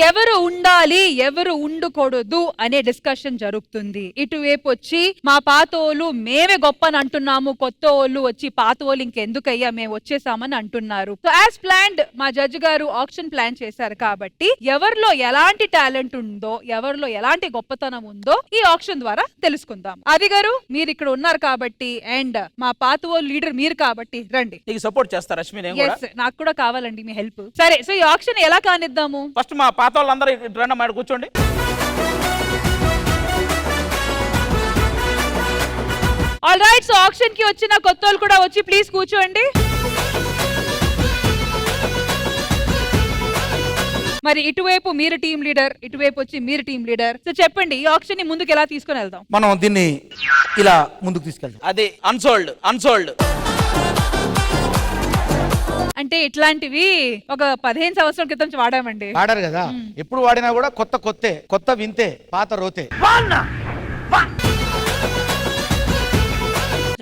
ఎవరు ఉండాలి ఎవరు ఉండకూడదు అనే డిస్కషన్ జరుగుతుంది. ఇటువైపు వచ్చి మా పాతోళ్ళు మేమే గొప్పని అంటున్నాము, కొత్త వాళ్ళు వచ్చి పాతోళ్ళు ఇంకెందుకయ్యా మేము వచ్చేసామని అంటున్నారు. సో యాజ్ ప్లాన్డ్ మా జడ్జి గారు ఆప్షన్ ప్లాన్ చేశారు కాబట్టి ఎవరిలో ఎలాంటి టాలెంట్ ఉందో, ఎవరిలో ఎలాంటి గొప్పతనం ఉందో ఈ ఆప్షన్ ద్వారా తెలుసుకుందాం. ఆది గారు మీరు ఇక్కడ ఉన్నారు కాబట్టి అండ్ మా పాతోళ్ళు లీడర్ మీరు కాబట్టి రండి. నీకు సపోర్ట్ చేస్తా రష్మి. నాకు కూడా కావాలండి మీ హెల్ప్. సరే, సో ఈ ఆప్షన్ ఎలా కానిద్దాము? ఫస్ట్ మా పాత వాళ్ళందరూ రండి, మాట కూర్చోండి. ఆల్ రైట్, సో ఆప్షన్ కి వచ్చిన కొత్త వాళ్ళు కూడా వచ్చి ప్లీజ్ కూర్చోండి. మరి ఇటువైపు మీరు టీం లీడర్, ఇటువైపు వచ్చి మీరు టీం లీడర్. సో చెప్పండి ఈ ఆప్షన్ ని ముందుకు ఎలా తీసుకుని వెళ్దాం? మనం దీన్ని ఇలా ముందుకు తీసుకెళ్తాం. అది అన్సోల్డ్ అంటే ఇట్లాంటివి ఒక 15 సంవత్సరాల క్రితం వాడామండి. వాడారు కదా, ఎప్పుడు వాడినా కూడా కొత్త వింతే, పాత రోతే.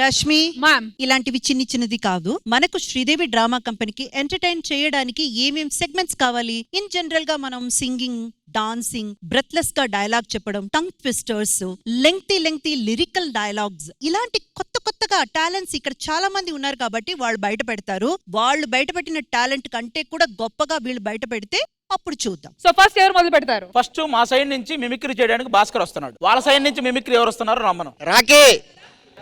రష్మి మ్యామ్, ఇలాంటివి చిన్నది కాదు. మనకు శ్రీదేవి డ్రామా కంపెనీకి ఎంటర్టైన్ చేయడానికి ఏమేం సెగ్మెంట్స్ కావాలి? ఇన్ జనరల్ గా మనం సింగింగ్, డాన్సింగ్, బ్రెత్లెస్ గా డైలాగ్ చెప్పడం, tongue twisters, lengthy lyrical dialogues, ఇలాంటి కొత్తగా టాలెంట్స్ ఇక్కడ చాలా మంది ఉన్నారు కాబట్టి వాళ్ళు బయట పెడతారు. వాళ్ళు బయటపెట్టిన టాలెంట్ కంటే కూడా గొప్పగా వీళ్ళు బయట పెడితే అప్పుడు చూద్దాం. సో ఫస్ట్ ఎవరు మొదలు పెడతారు? ఫస్ట్ మా సైడ్ నుంచి మిమిక్రీ చేయడానికి భాస్కర్ వస్తున్నాడు. వాళ్ళ సైడ్ నుంచి మిమిక్రీ ఎవరు వస్తున్నారు? రమ్మను.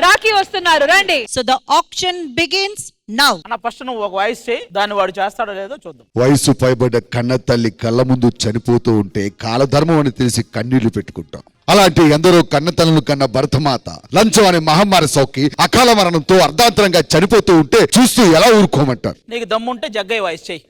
రాఖీ వస్తున్నారు, రండి. So the action begins now. అన్న ఫస్ట్ నువ్వు ఒక వాయిస్ చేయి, దాన్ని వాడు చేస్తాడో లేదో చూద్దాం. వయసు పైబడ్డ కన్న తల్లి కళ్ళ ముందు చనిపోతూ ఉంటే కాలధర్మం అని తెలిసి కన్నీళ్లు పెట్టుకుంటాం. అలాంటి ఎందరో కన్నతల్లులు కన్న భరతమాత లంచం అనే మహమ్మారి సోకి అకాల మరణంతో అర్ధాంతరంగా చనిపోతూ ఉంటే చూస్తూ ఎలా ఊరుకోమంటారు? నీకు దమ్ముంటే జగ్గయ్య వాయిస్ చేయి.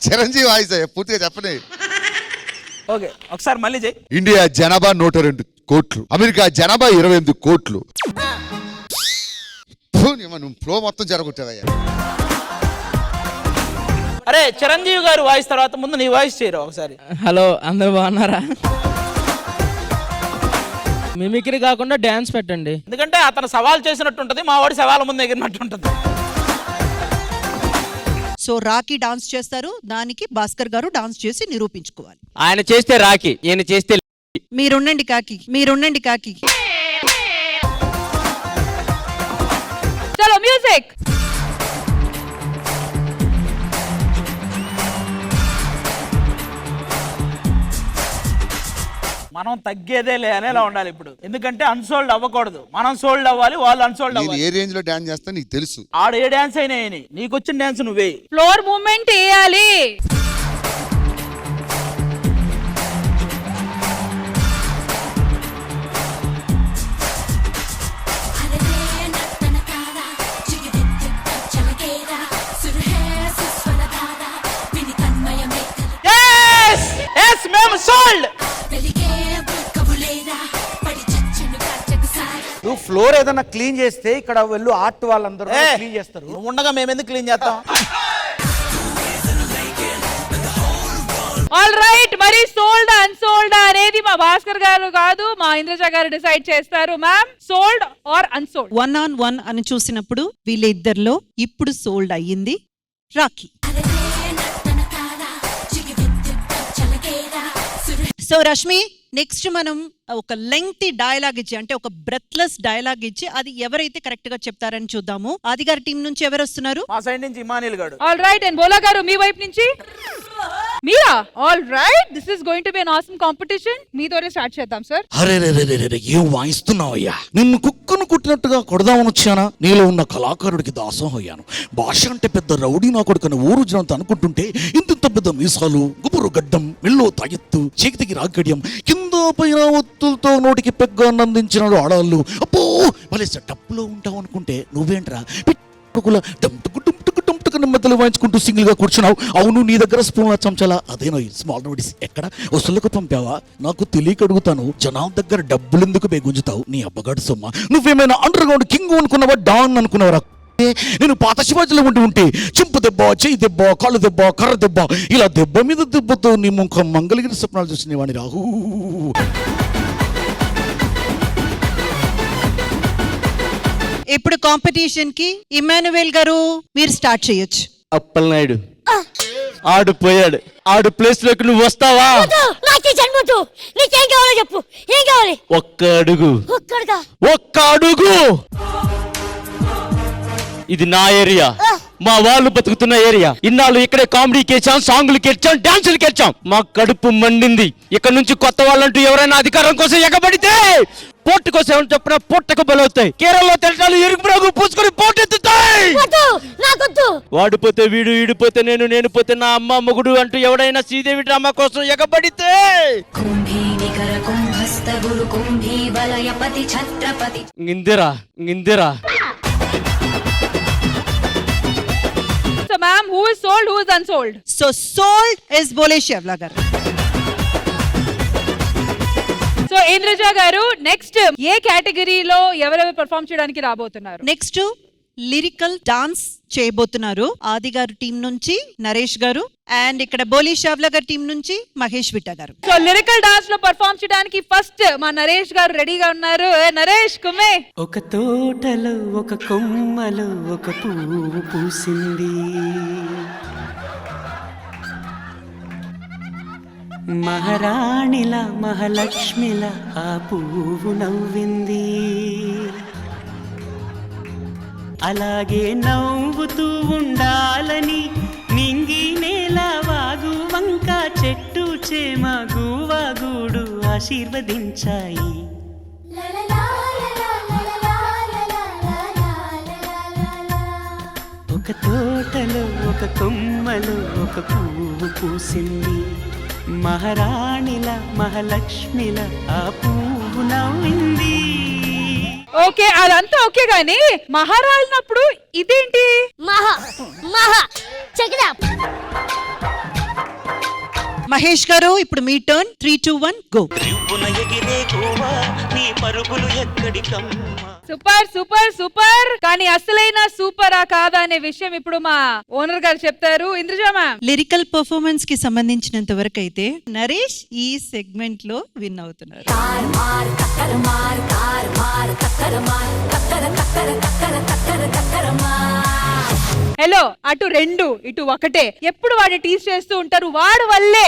చిరంజీవి వాయిస్ పూర్తిగా చెప్పని. ఓకే, ఒకసారి మళ్ళీ చేయి. ఇండియా జనాభా 102 కోట్లు, అమెరికా జనాభా 28 కోట్లు. నువ్వు ఫ్లో మొత్తం జరగొట్టావయ్యా. అరే చిరంజీవి గారు వాయిస్ తర్వాత ముందు నీ వాయిస్ చేయరు ఒకసారి. హలో, అందరూ బాగున్నారా? మిమిక్రీ కాకుండా డాన్స్ పెట్టండి. ఎందుకంటే అతను సవాల్ చేసినట్టు ఉంటది, మా వాడి సవాల్ ముందు ఎగిరినట్టు ఉంటది. సో రాఖీ డాన్స్ చేస్తారు, దానికి భాస్కర్ గారు డాన్స్ చేసి నిరూపించుకోవాలి. ఆయన చేస్తే రాఖీ, ఈయన చేస్తే మీరుండండి కాకి. చలో మ్యూజిక్. మనం తగ్గేదేలే అనేలా ఉండాలి ఇప్పుడు. ఎందుకంటే అన్సోల్డ్ అవ్వకూడదు, మనం సోల్డ్ అవ్వాలి, వాళ్ళు అన్సోల్డ్ అవ్వాలి. ఏ రేంజ్ లో డాన్స్ చేస్తా నీకు తెలుసు. ఆడు ఏ డాన్స్ అయినా నీకు వచ్చిన డాన్స్ నువ్వే. ఫ్లోర్ మూవ్మెంట్ వేయాలి. మేము సోల్డ్. నువ్వు ఫ్లోర్ ఏదైనా క్లీన్ చేస్తే ఇక్కడ వెళ్ళు ఆర్ట్ వాళ్ళందరూ క్లీన్ చేస్తారు. నువ్వు ఉండగా మేము ఎందుకు క్లీన్ చేస్తాం? ఆల్ రైట్, మరి సోల్డ్ అన్సోల్డ్ అనేది మా భాస్కర్ గారు కాదు, మా ఇంద్రజ గారు డిసైడ్ చేస్తారు. Ma'am, sold are unsold? 1-on-1 అని చూసినప్పుడు వీళ్ళిద్దరిలో ఇప్పుడు సోల్డ్ అయ్యింది రాఖీ. సో రష్మి, నెక్స్ట్ మనం ఒక లెంగ్తీ డైలాగ్ ఇచ్చి, అంటే ఒక బ్రెత్లెస్ డైలాగ్ ఇచ్చి అది ఎవరైతే కరెక్ట్ గా చెప్తారని చూద్దాము. ఆది గారి టీం నుంచి ఎవరు వస్తున్నారు? మా సైడ్ నుంచి ఇమానిల్ గారు. ఆల్ రైట్, అండ్ బోలా గారు మీ వైపు నుంచి మీరా? All right, this is going to be an awesome competition. మీతోనే స్టార్ట్ చేద్దాం సార్. అరే ఏం వాయిస్తున్నావయ్యా? నిన్ను కుక్కను కుట్టినట్టుగా కొడదామని వచ్చానా? నీలో ఉన్న కళాకారుడికి దాసం అయ్యాను. భాష అంటే పెద్ద రౌడీ నా కొడుకని ఊరు జనంత అనుకుంటుంటే ఇంత పెద్ద మీసాలు, గుబురు గడ్డం, మెల్లో తాయెత్తు, చేతికి రాగడియం, కింద పైన ఒత్తులతో నోటికి పెగ్గా అందించినాడు ఆడాళ్ళు. అప్పో భలే సెటప్లో ఉంటావు అనుకుంటే నువ్వేంట్రా పిట్టుకుల మెత్తలు వాయించుకుంటూ సింగిల్ గా కూర్చున్నావు. అవును, నీ దగ్గర స్పూన్ చంచాలా? అదేనో స్మాల్ నోటీస్ ఎక్కడ వసూళ్ళకు పంపావా? నాకు తెలియక అడుగుతాను, జనాల దగ్గర డబ్బులు ఎందుకు బేగుంజుతావు? నీ అబ్బగాడు సొమ్మ. నువ్వేమైనా అండర్ గ్రౌండ్ కింగ్ అనుకున్నావా, డాన్ అనుకున్నావా? నేను పాత శివాజీలో ఉంటే చింపు దెబ్బ, చెయ్యి దెబ్బ, కాళ్ళు దెబ్బ, కర్ర దెబ్బ, ఇలా దెబ్బ మీద దెబ్బతో నీ ముఖం మంగళగిరి స్వప్నాలు చూసినవాణి రాహు. ఇప్పుడు కాంపిటీషన్ కి ఇమాన్యుయల్ గారు మీరు స్టార్ట్ చేయొచ్చు. అప్పలనాయుడు ఆడు పోయాడు, ఆడు ప్లేస్ లోకి నువ్వు వస్తావా? నాకు జన్మదు, నీకేం కావాలో చెప్పు. ఏం కావాలి? ఒక్క అడుగు, ఒక్కడుగా. ఒక్క అడుగు. ఇది నా ఏరియా, మా వాళ్ళు బతుకుతున్న ఏరియా. ఇన్నాళ్ళు ఇక్కడే కామెడీకి వచ్చాం, సాంగ్లకి వచ్చాం, డాన్సులకి వచ్చాం. మా కడుపు మండింది. ఇక్కడ నుంచి కొత్త వాళ్ళంటూ ఎవరైనా అధికారం కోసం ఎగబడితే పోర్టు కోసం చెప్పిన పొట్టకు బలవుతాయి. కేరళలో తెరటాలు ఎరుపు రంగు పూసుకొని పోటెత్తుతాయి. వాడిపోతే వీడు, వీడిపోతే నేను, నేను పోతే నా అమ్మ మొగుడు అంటూ ఎవడైనా శ్రీదేవి డ్రామా కోసం ఎగబడితే Indira Indira. So ma'am, who is sold, who is unsold? So sold is Bole Shavali గారు. సో ఇంద్రజ గారు, నెక్స్ట్ ఏ కేటగిరీలో ఎవరెవరు పర్ఫామ్ చేయడానికి రాబోతున్నారు? నెక్స్ట్ లిరికల్ డాన్స్ చేయబోతున్నారు ఆది గారు టీం నుంచి నరేష్ గారు, అండ్ ఇక్కడ బోలీ షావ్లా గారి టీం నుంచి మహేష్ విట్ట గారు. సో లిరికల్ డాన్స్ లో పర్ఫామ్ చేయడానికి ఫస్ట్ మా నరేష్ గారు రెడీగా ఉన్నారు. నరేష్ కుమ్మే. ఒక తోటలో ఒక కొమ్మలో ఒక పువ్వు పూసింది, మహారాణిలా మహాలక్ష్మిలా ఆ పువ్వు నవ్వింది. అలాగే నవ్వుతూ ఉండాలని నింగి నేల వాగు వంక చెట్టు చేమ గువాగూడు ఆశీర్వదించాయి. ఒక తోటలో ఒక కొమ్మలో ఒక పువ్వు పూసింది, మహారాణిల మహాలక్ష్మిల ఆ పువ్వు నవ్వింది. ఓకే, అదంతా ఓకే గానీ మహారాజునప్పుడు ఇదేంటి? మహా మహా చెక్ ఇట్ అవుట్. మహేష్ గారు ఇప్పుడు మీ turn. 3, 2, 1 go. Super super super. కానీ అసలైన సూపరా కాదా అనే విషయం ఇప్పుడు మా ఓనర్ గారు చెప్తారు. ఇంద్రజ మ్యామ్, లిరికల్ పర్ఫార్మెన్స్ కి సంబంధించినంత వరకు అయితే నరేష్ ఈ సెగ్మెంట్ లో విన్ అవుతున్నారు. హలో, అటు రెండు ఇటు ఒకటే. ఎప్పుడు వాడిని టీస్ చేస్తూ ఉంటారు. వాడు వల్లే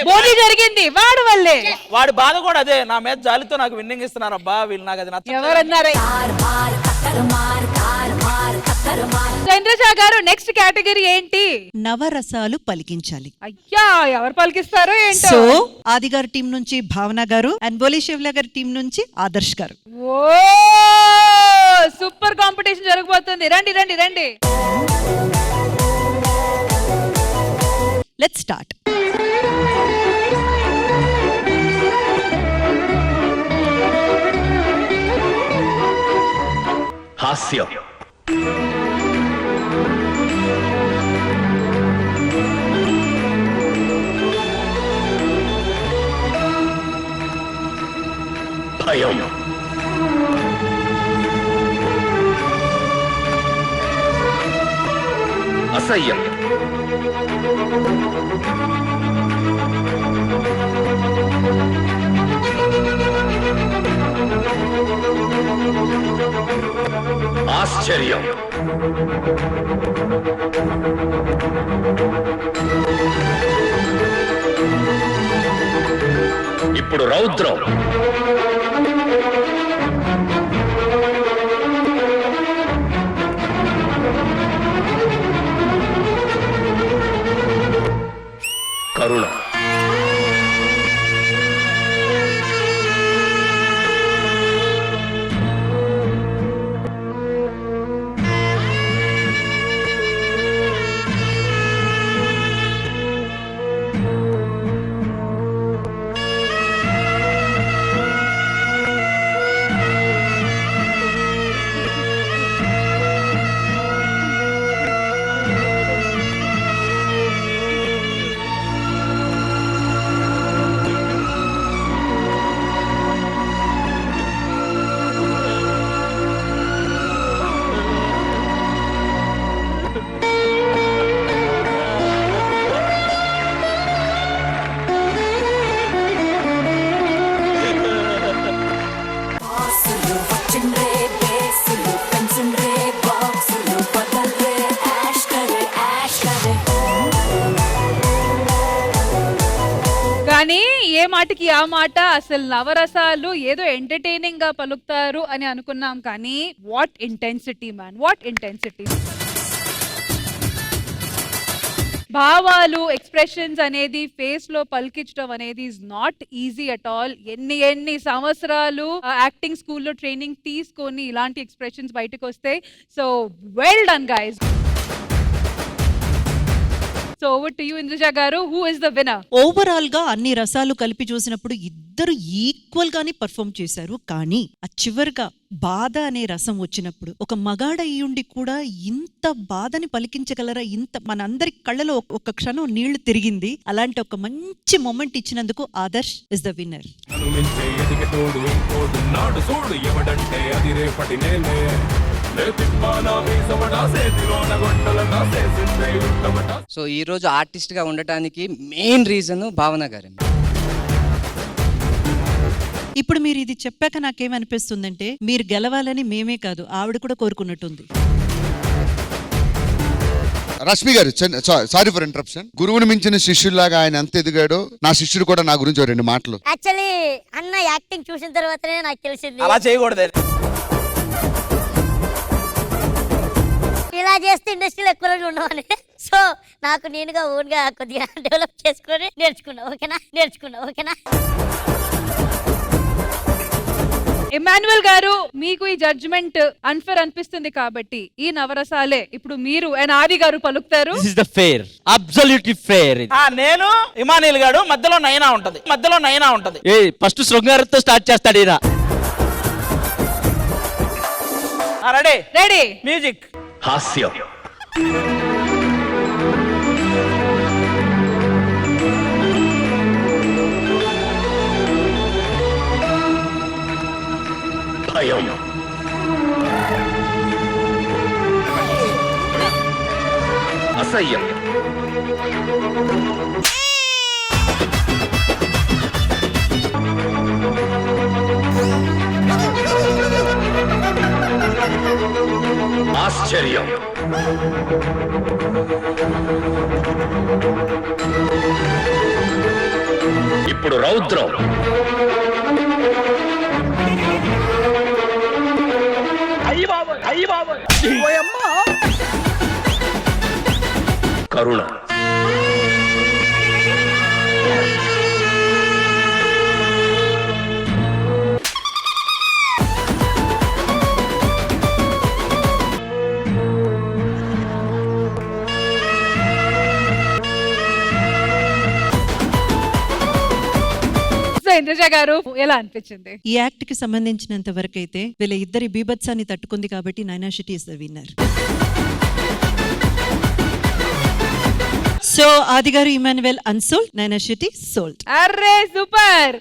బోని జరిగింది, వాడు వల్లే. వాడి బాధ కూడా అదే. నా మీద జాలితో నాకు విన్నింగ్ ఇస్తున్నారు. అబ్బా వీళ్ళు నాకు అది నచ్చలేదు. ఎవరన్నారే? ఇంద్రజ గారు, నెక్స్ట్ కేటగిరీ ఏంటి? నవరసాలు పలికించాలి. అయ్యా, ఎవరు పలికిస్తారో ఏంటో. సో ఆది గారి టీం నుంచి భావన గారు, అండ్ బోలీ షెవ్లా గారి టీం నుంచి ఆదర్శ్ గారు. ఓ సూపర్ కాంపిటీషన్ జరగబోతుంది. రండి రండి రండి. Let's start. హాస్యం, భయం, అసహ్యం, ఆశ్చర్యం, ఇప్పుడు రౌద్రం, కరుణ, కానీ ఏ మాటకి ఆ మాట, అసలు నవరసాలు ఏదో ఎంటర్టైనింగ్ గా పలుకుతారు అని అనుకున్నాం, కానీ what intensity man, what intensity. భావాలు, ఎక్స్ప్రెషన్స్ అనేది ఫేస్ లో పలికించడం అనేది is not easy at all. ఎన్ని సంవత్సరాలు యాక్టింగ్ స్కూల్లో ట్రైనింగ్ తీసుకొని ఇలాంటి ఎక్స్ప్రెషన్స్ బయటకు వస్తాయి. So well done guys. So over to you Indraja గారు, who is the winner? Overall గా అన్ని రసాలు కలిపి చూసినప్పుడు ఇద్దరు ఈక్వల్ గానే పర్ఫామ్ చేశారు. కానీ ఆ చివరిగా బాధ అనే రసం వచ్చినప్పుడు ఒక మగాడ అయ్యుండి కూడా ఇంత బాధని పలికించగలరా, ఇంత మనందరి కళ్ళలో ఒక క్షణం నీళ్లు తిరిగింది. అలాంటి ఒక మంచి మొమెంట్ ఇచ్చినందుకు Adarsh is the winner. So ఈ రోజు ఆర్టిస్ట్ గా ఉండటానికి మెయిన్ రీజన్ భావన గారు. ఇప్పుడు మీరు ఇది చెప్పాక నాకేమనిపిస్తుందంటే మీరు గెలవాలని మేమే కాదు ఆవిడ కూడా కోరుకున్నట్టుంది. రష్మి గారు, సారీ ఫర్ ఇంటరప్షన్. గురువుని మించిన శిష్యుల్లాగా ఆయన ఎంత ఎదిగాడో, నా శిష్యుడు కూడా నా గురించి 2 మాటలు. యాక్చువల్లీ అన్న యాక్టింగ్ చూసిన తర్వాతనే నాకు తెలిసింది అలా చేయకూడదు. ఇలా చేస్తే ఇండస్ట్రీలో ఎక్కువ రోజులు ఉండవని. సో నాకు నేనుగా ఓన్ గా కొద్దిగా డెవలప్ చేసుకొని నేర్చుకున్నా. ఓకేనా? ఇమాన్యుయల్ గారు, మీకు ఈ జడ్జ్మెంట్ అన్ఫేర్ అనిపిస్తుంది కాబట్టి ఈ నవరసాలే ఇప్పుడు మీరు అండ్ ఆది గారు పలుకుతారు. This is the fair, absolutely fair. నేను ఇమానియల్ గారు, మధ్యలో నైనా ఉంటది. ఏ ఫస్ట్ శృంగారంతో స్టార్ట్ చేస్తాడు ఈయన. Ready music. హాస్యం, భయం, అసహ్యం, ఆశ్చర్యం, ఇప్పుడు రౌద్రం, కరుణ, ఇంద్రజ గారు, ఎలా అనిపించింది? ఈ యాక్ట్ కి సంబంధించినంత వరకు అయితే వీళ్ళ ఇద్దరి బీభత్సాన్ని తట్టుకుంది కాబట్టి నైనా Shetty is the winner. So ఆది గారు ఇమాన్యుయల్ అన్సోల్డ్, నైనా Shetty sold. Array super.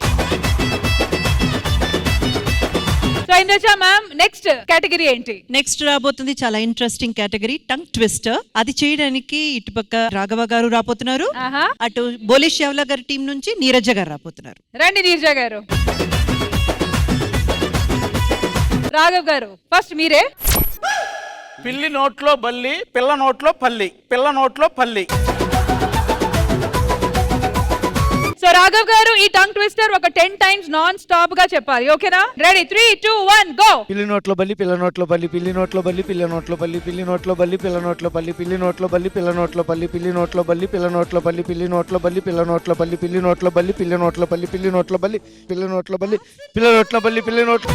So Indraja ma'am, next category ఏంటి? నెక్స్ట్ రాబోతుంది చాలా ఇంట్రెస్టింగ్ కేటగిరీ, టంగ్ ట్విస్టర్. అది చేయడానికి ఇటుపక్క రాఘవ గారు రాబోతున్నారు, ఆహా, అటు బోలి శ్యావ్లా గారి టీం నుంచి నీరజ గారు రాబోతున్నారు. రండి నీరజ గారు. రాఘవ్ గారు, ఫస్ట్ మీరే. పిల్లి నోట్లో బల్లి, పిల్ల నోట్లో పల్లి. సో రాఘవ్ గారు, ఈ టంగ్ ట్విస్టర్ ఒక 10 times నాన్ స్టాప్ గా చెప్పాలి. ఓకేనా? Ready, 3, 2, 1 go. పిల్లి నోట్లో బల్లి, పిల్ల నోట్లో బల్లి, పిల్లి నోట్లో బల్లి, పిల్ల నోట్లో బల్లి, పిల్లి నోట్లో బల్లి, పిల్ల నోట్లో బల్లి, పిల్లి నోట్లో బల్లి, పిల్ల నోట్లో బల్లి, పిల్లి నోట్లో బల్లి, పిల్ల నోట్లో బల్లి, పిల్లి నోట్లో బల్లి, పిల్ల నోట్లో బల్లి, పిల్లి నోట్లో బల్లి, పిల్ల నోట్లో బల్లి, పిల్లి నోట్లో బల్లి, పిల్ల నోట్లో బల్లి, పిల్ల నోట్లో బల్లి, పిల్లి నోట్లో.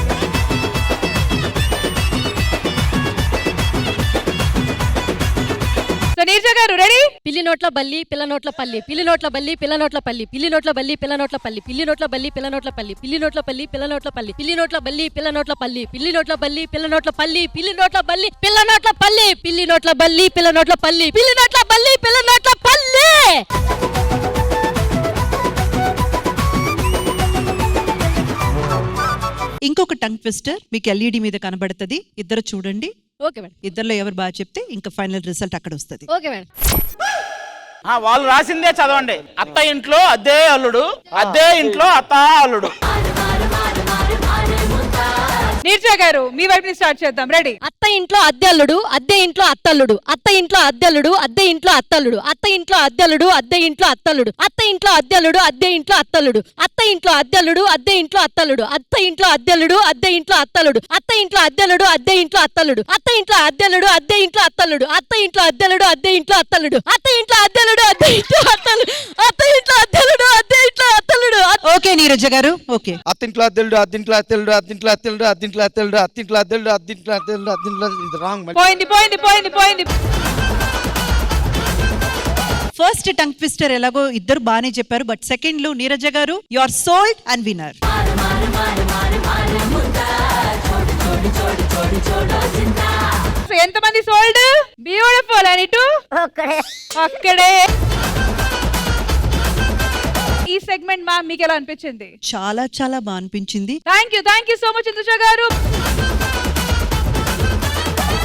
సో నీరజ గారు రెడీ? పిల్లి నోట్ల బల్లి, పిల్ల నోట్ల పల్లి, పిల్లి నోట్ల బల్లి, పిల్ల నోట్ల పల్లి, పిల్లి నోట్ల బల్లి, పిల్ల నోట్ల పల్లి, పిల్లి నోట్ల బల్లి, పిల్ల నోట్ల పల్లి, పిల్లి నోట్ల బల్లి, పిల్ల నోట్ల పల్లి, పిల్లి నోట్ల బల్లి, పిల్ల నోట్ల పల్లి, పిల్లి నోట్ల బల్లి, పిల్ల నోట్ల పల్లి, పిల్లి నోట్ల బల్లి, పిల్ల నోట్ల పల్లి, పిల్లి నోట్ల బల్లి, పిల్ల నోట్ల పల్లి, పిల్లి నోట్ల బల్లి, పిల్ల నోట్ల పల్లి. ఇంకొక టంగ్ ట్విస్టర్ మీకు ఎల్ఈడి మీద కనబడుతుంది, ఇద్దరు చూడండి. Okay madam. ఇద్దరులో ఎవరు బాగా చెప్తే ఇంకా ఫైనల్ రిజల్ట్ అక్కడ వస్తుంది. Okay madam. వాళ్ళు రాసిందే చదవండి. అత్త ఇంట్లో అద్దే అల్లుడు, అద్దే ఇంట్లో అత్త అల్లుడు. నీర్జా గారు మీ వైపు నుంచి స్టార్ట్ చేద్దాం. రెడీ? అత్త ఇంట్లో అద్దెల్లుడు, అద్దె ఇంట్లో అత్తల్లుడు, అత్త ఇంట్లో అద్దెల్లుడు, అద్దె ఇంట్లో అత్తల్లుడు, అత్త ఇంట్లో అద్దెల్లుడు, అద్దె ఇంట్లో అత్తల్లుడు, అత్త ఇంట్లో అద్దెల్లుడు, అద్దె ఇంట్లో అత్తల్లుడు, అత్త ఇంట్లో అద్దెల్లుడు, అద్దె ఇంట్లో అత్తల్లుడు, అత్త ఇంట్లో అద్దెల్లుడు, అద్దె ఇంట్లో అత్తల్లుడు, అత్త ఇంట్లో అద్దెల్లుడు, అద్దె ఇంట్లో అత్తల్లుడు, అత్త ఇంట్లో అద్దెల్లుడు, అద్దె ఇంట్లో అత్తల్లుడు, అత్త ఇంట్లో అద్దెల్లుడు, అద్దె ఇంట్లో అత్తల్లుడు, అత్త ఇంట్లో అద్దెల్లుడు, అద్దె ఇంట్లో అత్తల్లుడు, అత్త ఇంట్లో అద్దెల్లుడు, అద్దె ఇంట్లో అత్తల్లుడు. ఓకే నీరజ గారు, ఓకే. అత్తింట్లో అద్దెలుడు, అద్దింట్లో అత్తెలుడు, అద్దింట్లో అత్తెలుడు, అద్దింట్లో అత్తెలుడు, అత్తింట్లో అద్దెలుడు, అద్దింట్లో అత్తెలుడు, అద్దింట్లో ఇది రాంగ్. పోయింది పోయింది పోయింది పోయింది. ఫస్ట్ టంగ్ ట్విస్టర్ ఎలాగో ఇద్దరు బానే చెప్పారు, బట్ సెకండ్ లో నీరజ గారు you are sold and winner. ఎంతమంది సోల్డ్? బ్యూటిఫుల్. అని ఇటు అక్కడే. ఈ సెగ్మెంట్ మ్యామ్ మీకు ఎలా అనిపించింది? చాలా చాలా బాగా అనిపించింది. Thank you so much Induja గారు.